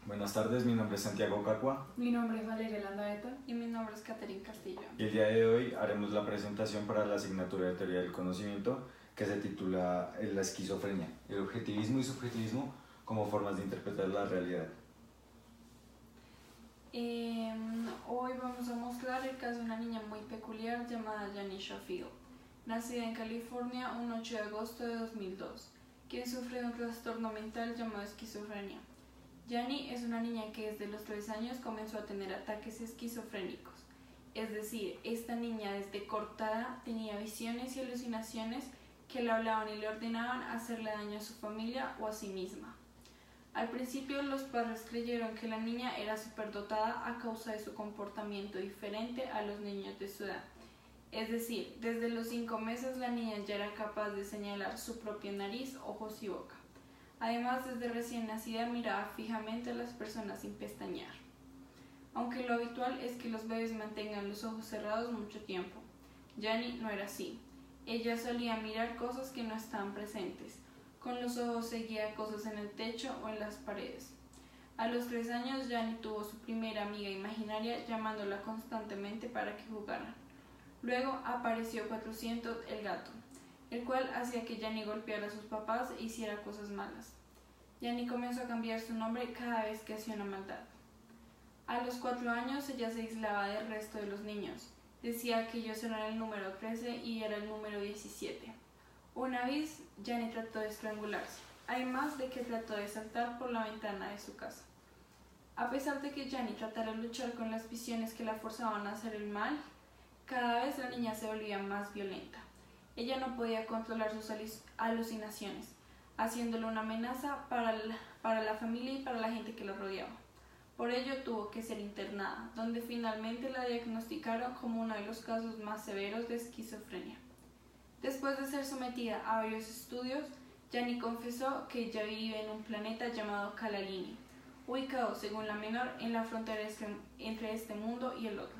Buenas tardes, mi nombre es Santiago Cacua Mi nombre es Valeria Landaeta. Y mi nombre es Catherine Castillo. y el día de hoy haremos la presentación para la asignatura de Teoría del Conocimiento que se titula La esquizofrenia, el objetivismo y subjetivismo como formas de interpretar la realidad. Hoy vamos a mostrar el caso de una niña muy peculiar llamada Janie Sheffield, nacida en California un 8 de agosto de 2002, quien sufre de un trastorno mental llamado esquizofrenia. Janie es una niña que desde los 3 años comenzó a tener ataques esquizofrénicos, es decir, esta niña desde cortada tenía visiones y alucinaciones que le hablaban y le ordenaban hacerle daño a su familia o a sí misma. Al principio los padres creyeron que la niña era superdotada a causa de su comportamiento diferente a los niños de su edad. Es decir, desde los 5 meses la niña ya era capaz de señalar su propia nariz, ojos y boca. Además, desde recién nacida miraba fijamente a las personas sin pestañear. Aunque lo habitual es que los bebés mantengan los ojos cerrados mucho tiempo, Janie no era así. Ella solía mirar cosas que no estaban presentes. Con los ojos seguía cosas en el techo o en las paredes. A los 3 años, Janie tuvo su primera amiga imaginaria llamándola constantemente para que jugaran. Luego apareció 400 el gato, el cual hacía que Janie golpeara a sus papás e hiciera cosas malas. Janie comenzó a cambiar su nombre cada vez que hacía una maldad. A los 4 años ella se aislaba del resto de los niños. Decía que ellos eran el número 13 y era el número 17. Una vez, Janie trató de estrangularse, además de que trató de saltar por la ventana de su casa. A pesar de que Janie tratara de luchar con las visiones que la forzaban a hacer el mal, cada vez la niña se volvía más violenta. Ella no podía controlar sus alucinaciones, haciéndolo una amenaza para la familia y para la gente que la rodeaba. Por ello tuvo que ser internada, donde finalmente la diagnosticaron como uno de los casos más severos de esquizofrenia. Después de ser sometida a varios estudios, Janie confesó que ella vive en un planeta llamado Kalalini, ubicado, según la menor, en la frontera entre este mundo y el otro.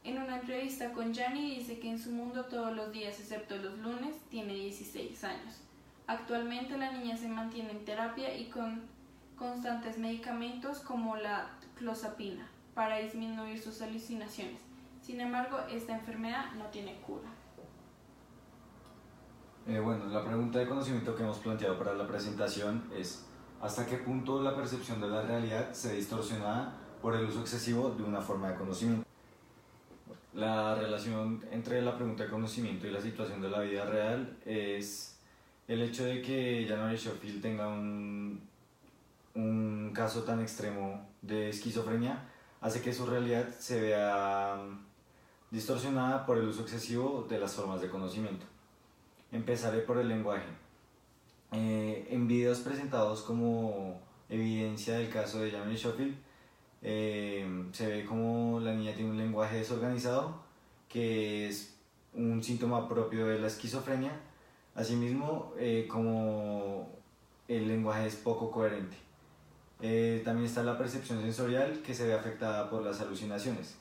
En una entrevista con Janie dice que en su mundo todos los días excepto los lunes tiene 16 años. Actualmente la niña se mantiene en terapia y con constantes medicamentos como la clozapina para disminuir sus alucinaciones. Sin embargo, esta enfermedad no tiene cura. La pregunta de conocimiento que hemos planteado para la presentación es ¿hasta qué punto la percepción de la realidad se ve distorsionada por el uso excesivo de una forma de conocimiento? La relación entre la pregunta de conocimiento y la situación de la vida real es el hecho de que Janie Sheffield tenga un caso tan extremo de esquizofrenia hace que su realidad se vea distorsionada por el uso excesivo de las formas de conocimiento. Empezaré por el lenguaje. En videos presentados como evidencia del caso de Janie Sheffield, se ve como la niña tiene un lenguaje desorganizado, que es un síntoma propio de la esquizofrenia. Asimismo, como el lenguaje es poco coherente. También está la percepción sensorial, que se ve afectada por las alucinaciones.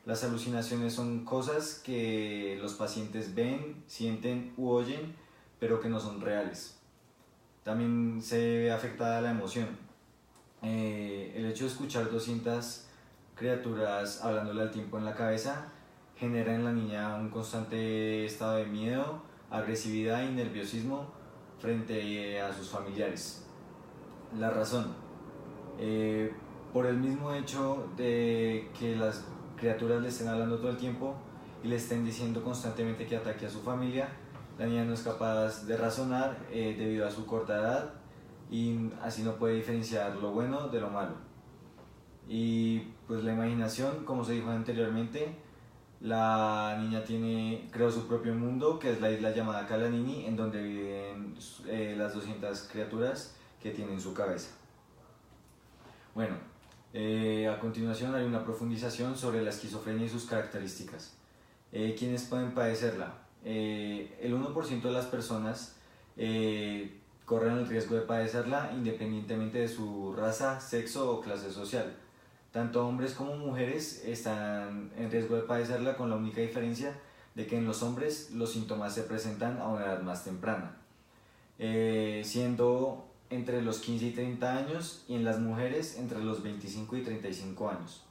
Las alucinaciones son cosas que los pacientes ven, sienten u oyen, pero que no son reales. También se ve afectada la emoción. El hecho de escuchar 200 criaturas hablándole al tiempo en la cabeza genera en la niña un constante estado de miedo, agresividad y nerviosismo frente a sus familiares. La razón, por el mismo hecho de que las criaturas le estén hablando todo el tiempo y le estén diciendo constantemente que ataque a su familia, la niña no es capaz de razonar debido a su corta edad y así no puede diferenciar lo bueno de lo malo. Y pues la imaginación, como se dijo anteriormente, la niña creó su propio mundo, que es la isla llamada Kalanini, en donde viven las 200 criaturas que tiene en su cabeza. A continuación hay una profundización sobre la esquizofrenia y sus características. ¿Quiénes pueden padecerla? El 1% de las personas corren el riesgo de padecerla independientemente de su raza, sexo o clase social. Tanto hombres como mujeres están en riesgo de padecerla, con la única diferencia de que en los hombres los síntomas se presentan a una edad más temprana, siendo entre los 15 y 30 años y en las mujeres entre los 25 y 35 años.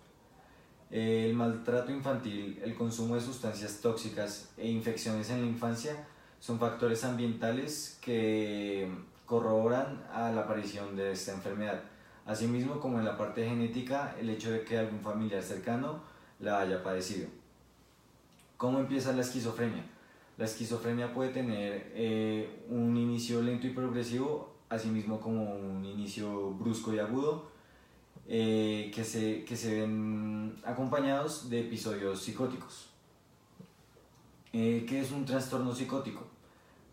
El maltrato infantil, el consumo de sustancias tóxicas e infecciones en la infancia son factores ambientales que corroboran a la aparición de esta enfermedad. Asimismo, como en la parte genética, el hecho de que algún familiar cercano la haya padecido. ¿Cómo empieza la esquizofrenia? La esquizofrenia puede tener un inicio lento y progresivo, asimismo como un inicio brusco y agudo, que se ven acompañados de episodios psicóticos. ¿Qué es un trastorno psicótico?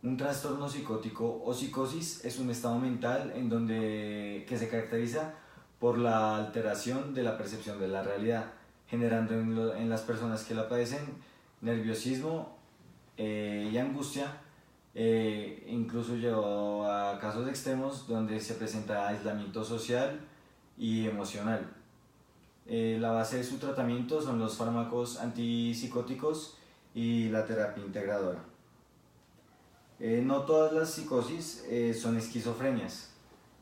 Un trastorno psicótico o psicosis es un estado mental que se caracteriza por la alteración de la percepción de la realidad, generando en las personas que la padecen nerviosismo y angustia, incluso llevado a casos extremos donde se presenta aislamiento social y emocional. La base de su tratamiento son los fármacos antipsicóticos y la terapia integradora. No todas las psicosis son esquizofrenias.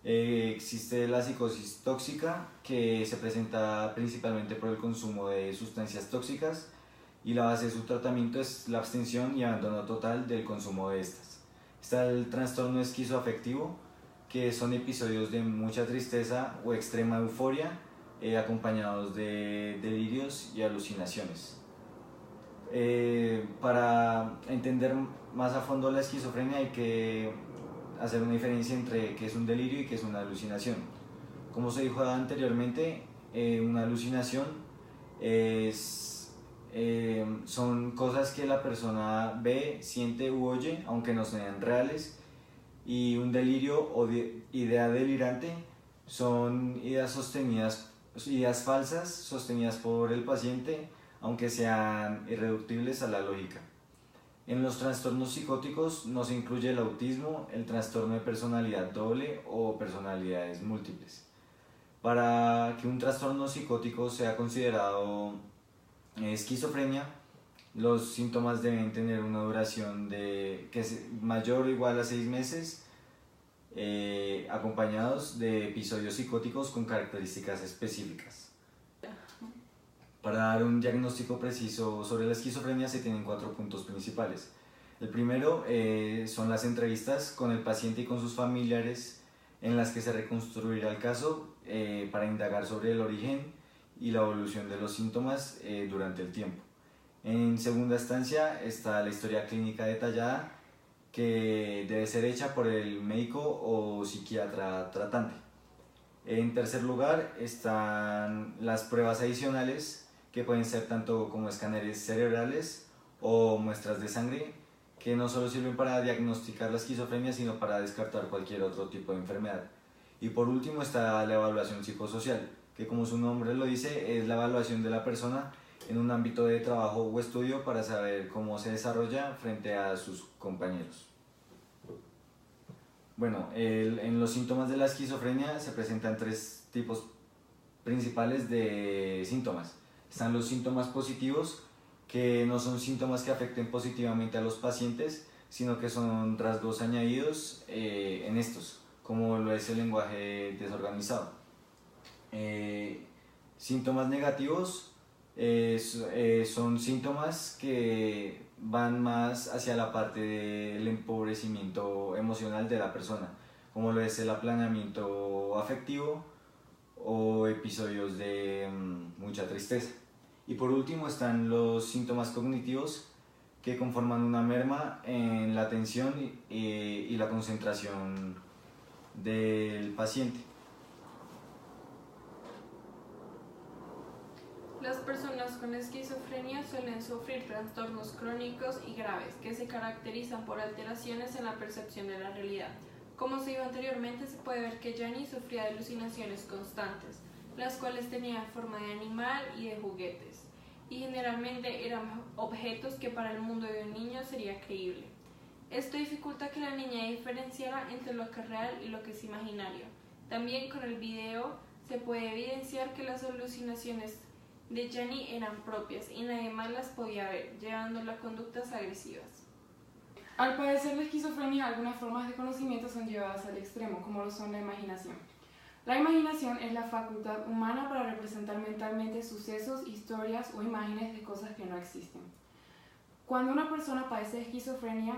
Existe la psicosis tóxica, que se presenta principalmente por el consumo de sustancias tóxicas, y la base de su tratamiento es la abstención y abandono total del consumo de estas. Está el trastorno esquizoafectivo, que son episodios de mucha tristeza o extrema euforia, acompañados de delirios y alucinaciones. Para entender más a fondo la esquizofrenia hay que hacer una diferencia entre qué es un delirio y qué es una alucinación. Como se dijo anteriormente, una alucinación son cosas que la persona ve, siente u oye, aunque no sean reales, y un delirio o idea delirante son ideas falsas sostenidas por el paciente, aunque sean irreductibles a la lógica. En los trastornos psicóticos no se incluye el autismo, el trastorno de personalidad doble o personalidades múltiples. Para que un trastorno psicótico sea considerado esquizofrenia, los síntomas deben tener una duración mayor o igual a 6 meses, acompañados de episodios psicóticos con características específicas. Para dar un diagnóstico preciso sobre la esquizofrenia se tienen 4 puntos principales. El primero son las entrevistas con el paciente y con sus familiares, en las que se reconstruirá el caso para indagar sobre el origen y la evolución de los síntomas durante el tiempo. En segunda instancia está la historia clínica detallada, que debe ser hecha por el médico o psiquiatra tratante. En tercer lugar están las pruebas adicionales, que pueden ser tanto como escáneres cerebrales o muestras de sangre, que no solo sirven para diagnosticar la esquizofrenia, sino para descartar cualquier otro tipo de enfermedad. Y por último está la evaluación psicosocial, que como su nombre lo dice, es la evaluación de la persona en un ámbito de trabajo o estudio para saber cómo se desarrolla frente a sus compañeros. Bueno, en los síntomas de la esquizofrenia se presentan 3 tipos principales de síntomas. Están los síntomas positivos, que no son síntomas que afecten positivamente a los pacientes, sino que son rasgos añadidos en estos, como lo es el lenguaje desorganizado. Síntomas negativos son síntomas que van más hacia la parte del empobrecimiento emocional de la persona, como lo es el aplanamiento afectivo o episodios de mucha tristeza. Y por último están los síntomas cognitivos, que conforman una merma en la atención y la concentración del paciente. Las personas con esquizofrenia suelen sufrir trastornos crónicos y graves que se caracterizan por alteraciones en la percepción de la realidad. Como se dijo anteriormente, se puede ver que Gianni sufría de alucinaciones constantes, las cuales tenían forma de animal y de juguetes, y generalmente eran objetos que para el mundo de un niño sería creíble. Esto dificulta que la niña diferenciara entre lo que es real y lo que es imaginario. También con el video se puede evidenciar que las alucinaciones de Gianni eran propias y nadie más las podía ver, llevándolo a conductas agresivas. Al padecer la esquizofrenia, algunas formas de conocimiento son llevadas al extremo, como lo son la imaginación. La imaginación es la facultad humana para representar mentalmente sucesos, historias o imágenes de cosas que no existen. Cuando una persona padece de esquizofrenia,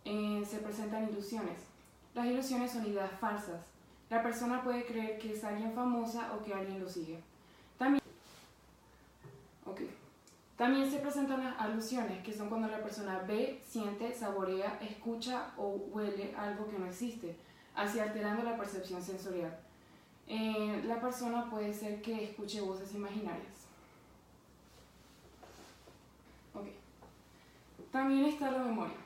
se presentan ilusiones. Las ilusiones son ideas falsas. La persona puede creer que es alguien famosa o que alguien lo sigue. También se presentan las alusiones, que son cuando la persona ve, siente, saborea, escucha o huele algo que no existe, así alterando la percepción sensorial. La persona puede ser que escuche voces imaginarias. También está la memoria.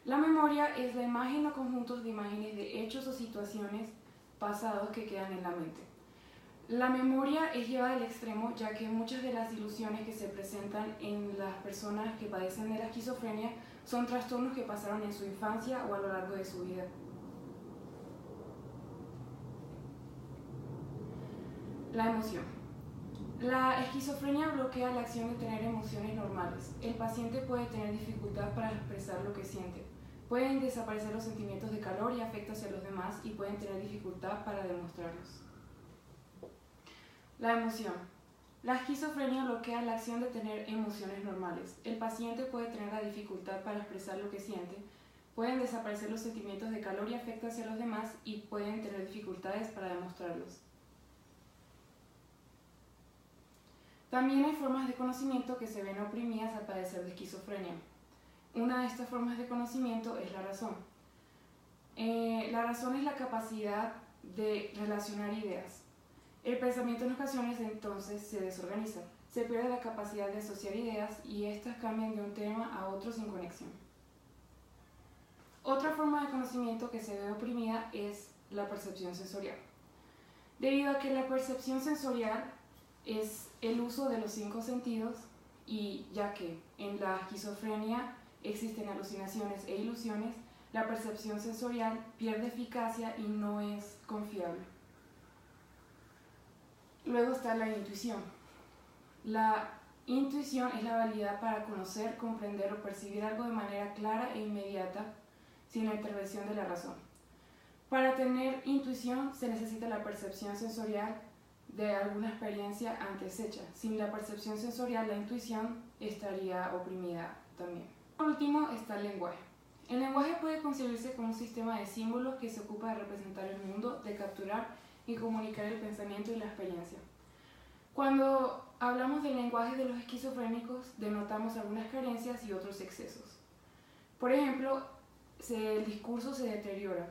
La memoria es la imagen o conjuntos de imágenes de hechos o situaciones pasados que quedan en la mente. La memoria es llevada al extremo, ya que muchas de las ilusiones que se presentan en las personas que padecen de la esquizofrenia son trastornos que pasaron en su infancia o a lo largo de su vida. La emoción. La esquizofrenia bloquea la acción de tener emociones normales. El paciente puede tener dificultad para expresar lo que siente. Pueden desaparecer los sentimientos de calor y afecto hacia los demás y pueden tener dificultad para demostrarlos. La emoción. La esquizofrenia bloquea la acción de tener emociones normales. El paciente puede tener la dificultad para expresar lo que siente, pueden desaparecer los sentimientos de calor y afecto hacia los demás y pueden tener dificultades para demostrarlos. También hay formas de conocimiento que se ven oprimidas al padecer de esquizofrenia. Una de estas formas de conocimiento es la razón. La razón es la capacidad de relacionar ideas. El pensamiento en ocasiones entonces se desorganiza, se pierde la capacidad de asociar ideas y éstas cambian de un tema a otro sin conexión. Otra forma de conocimiento que se ve oprimida es la percepción sensorial. Debido a que la percepción sensorial es el uso de los 5 sentidos y ya que en la esquizofrenia existen alucinaciones e ilusiones, la percepción sensorial pierde eficacia y no es confiable. Luego está la intuición. La intuición es la habilidad para conocer, comprender o percibir algo de manera clara e inmediata sin la intervención de la razón. Para tener intuición se necesita la percepción sensorial de alguna experiencia antes hecha. Sin la percepción sensorial, la intuición estaría oprimida también. Por último está el lenguaje. El lenguaje puede concebirse como un sistema de símbolos que se ocupa de representar el mundo, de capturar y comunicar el pensamiento y la experiencia. Cuando hablamos del lenguaje de los esquizofrénicos, denotamos algunas carencias y otros excesos. Por ejemplo, el discurso se deteriora.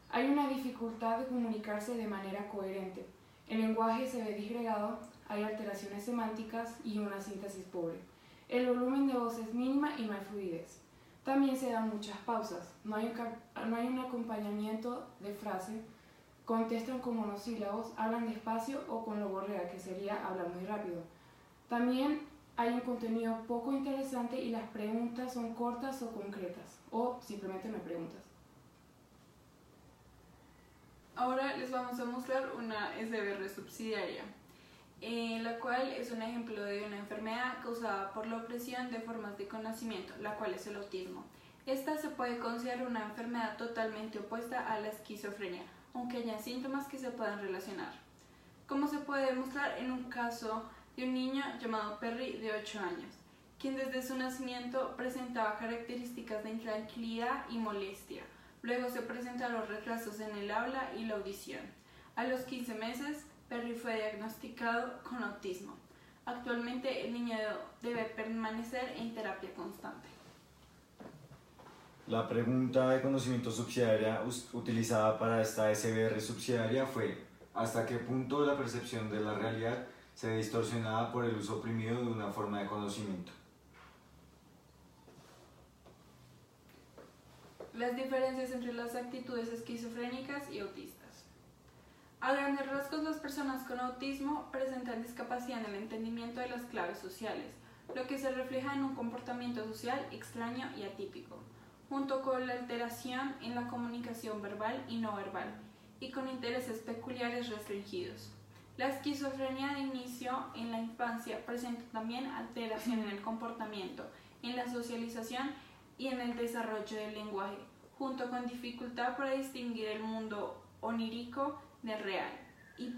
Hay una dificultad de comunicarse de manera coherente. El lenguaje se ve disgregado, hay alteraciones semánticas y una síntesis pobre. El volumen de voz es mínima y no hay fluidez. También se dan muchas pausas, no hay un acompañamiento de frase, contestan con monosílabos, hablan despacio o con logorrea, que sería hablar muy rápido. También hay un contenido poco interesante y las preguntas son cortas o concretas, o simplemente me preguntas. Ahora les vamos a mostrar una SBR subsidiaria, la cual es un ejemplo de una enfermedad causada por la opresión de formas de conocimiento, la cual es el autismo. Esta se puede considerar una enfermedad totalmente opuesta a la esquizofrenia, aunque haya síntomas que se puedan relacionar. Como se puede demostrar en un caso de un niño llamado Perry de 8 años, quien desde su nacimiento presentaba características de intranquilidad y molestia. Luego se presentaron retrasos en el habla y la audición. A los 15 meses, Perry fue diagnosticado con autismo. Actualmente el niño debe permanecer en terapia constante. La pregunta de conocimiento subsidiaria utilizada para esta SBR subsidiaria fue: ¿hasta qué punto la percepción de la realidad se ve distorsionada por el uso oprimido de una forma de conocimiento? Las diferencias entre las actitudes esquizofrénicas y autistas. A grandes rasgos, las personas con autismo presentan discapacidad en el entendimiento de las claves sociales, lo que se refleja en un comportamiento social extraño y atípico, junto con la alteración en la comunicación verbal y no verbal, y con intereses peculiares restringidos. La esquizofrenia de inicio en la infancia presenta también alteración en el comportamiento, en la socialización y en el desarrollo del lenguaje, junto con dificultad para distinguir el mundo onírico del real y